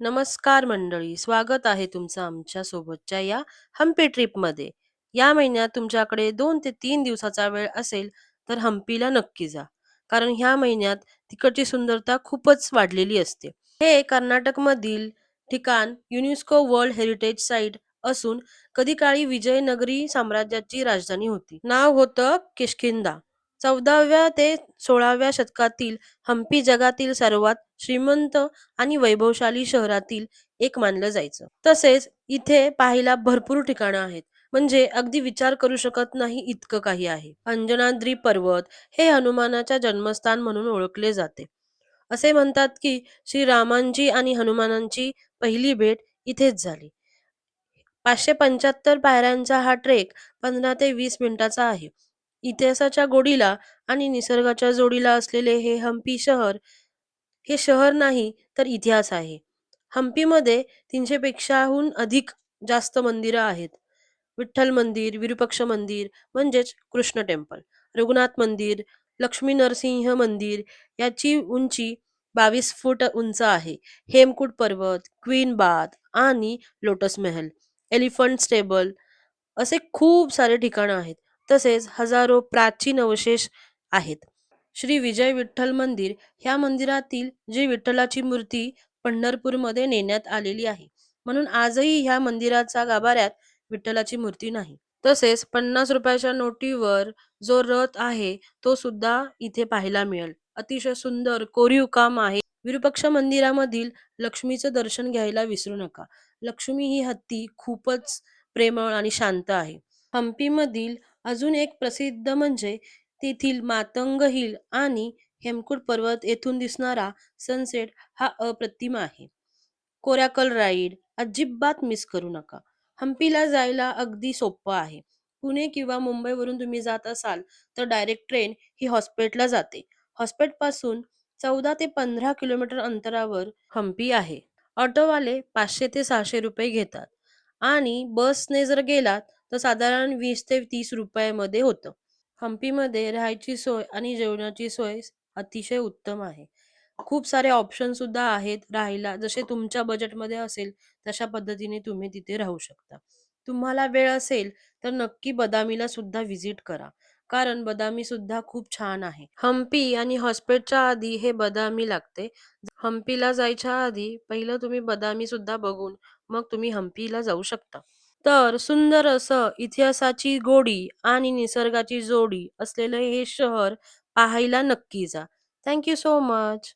नमस्कार मंडळी, स्वागत आहे तुमचं आमच्या सोबतच्या या हम्पी ट्रिपमध्ये. या महिन्यात तुमच्याकडे 2 ते 3 दिवसाचा वेळ असेल तर हम्पीला नक्की जा. कारण ह्या महिन्यात तिकडची सुंदरता खूपच वाढलेली असते. हे कर्नाटकमधील ठिकाण युनेस्को वर्ल्ड हेरिटेज साईट असून कधी काळी विजयनगरी साम्राज्याची राजधानी होती. नाव होतं किष्किंधा. 14व्या ते 16व्या शतकातील हम्पी जगातील सर्वात श्रीमंत आणि वैभवशाली शहरातील एक मानलं जायचं. तसेच इथे पाहायला भरपूर ठिकाणं आहेत. म्हणजे अगदी विचार करू शकत नाही इतकं काही आहे. अंजनाद्री पर्वत हे हनुमानाच्या जन्मस्थान म्हणून ओळखले जाते. असे म्हणतात की श्रीरामांची आणि हनुमानांची पहिली भेट इथेच झाली. 575 पायऱ्यांचा हा ट्रेक 15 ते 20 मिनिटाचा आहे. इतिहासाच्या गोडीला आणि निसर्गाच्या जोडीला असलेले हे शहर नाही तर इतिहास आहे. हम्पीमध्ये 300 पेक्षाहून अधिक जास्त मंदिरं आहेत. विठ्ठल मंदिर, विरूपाक्ष मंदिर म्हणजेच कृष्ण टेम्पल, रघुनाथ मंदिर, लक्ष्मी नरसिंह मंदिर याची उंची 22 फूट उंच आहे. हेमकूट पर्वत, क्वीन बाथ आणि लोटस महल, एलिफंट स्टेबल असे खूप सारे ठिकाणं आहेत. तसेच हजारो प्राचीन अवशेष आहेत. श्री विजय विठ्ठल मंदिर ह्या मंदिरातील जी विठ्ठलाची मूर्ती पंढरपूरमध्ये नेण्यात आलेली आहे. म्हणून आजही ह्या मंदिराचा गाभाऱ्यात विठ्ठलाची मूर्ती नाही. तसेच 50 रुपयाच्या नोटीवर जो रथ आहे तो सुद्धा इथे पाहायला मिळेल. अतिशय सुंदर कोरीव काम आहे. विरूपाक्ष मंदिरामधील लक्ष्मीचं दर्शन घ्यायला विसरू नका. लक्ष्मी ही हत्ती खूपच प्रेमळ आणि शांत आहे. हम्पीमधील अजून एक प्रसिद्ध म्हणजे तेथील मातंग हिल आणि हेमकूट पर्वत येथून दिसणारा सनसेट हा अप्रतिम आहे. कोरॅकल राईड अजिबात मिस करू नका. हम्पीला जायला अगदी सोपं आहे. पुणे किंवा मुंबईवरून तुम्ही जात असाल तर डायरेक्ट ट्रेन ही हॉस्पेटला जाते. हॉस्पेटपासून 14 ते 15 किलोमीटर अंतरावर हम्पी आहे. ऑटोवाले 500 ते 600 रुपये घेतात आणि बसने जर गेलात तर साधारण 20 ते 30 रुपयामध्ये होतं. हम्पीमध्ये राहायची सोय आणि जेवणाची सोय अतिशय उत्तम आहे. खूप सारे ऑप्शन सुद्धा आहेत राहायला. जसे तुमच्या बजेटमध्ये असेल तशा पद्धतीने तुम्ही तिथे राहू शकता. तुम्हाला वेळ असेल तर नक्की बदामीला सुद्धा व्हिजिट करा. कारण बदामी सुद्धा खूप छान आहे. हम्पी आणि हॉस्पेटच्या आधी हे बदामी लागते. हम्पीला जायच्या आधी पहिलं तुम्ही बदामी सुद्धा बघून मग तुम्ही हम्पीला जाऊ शकता. तर सुंदर असं इतिहासाची गोडी आणि निसर्गाची जोडी असलेलं हे शहर पाहायला नक्की जा. Thank you so much.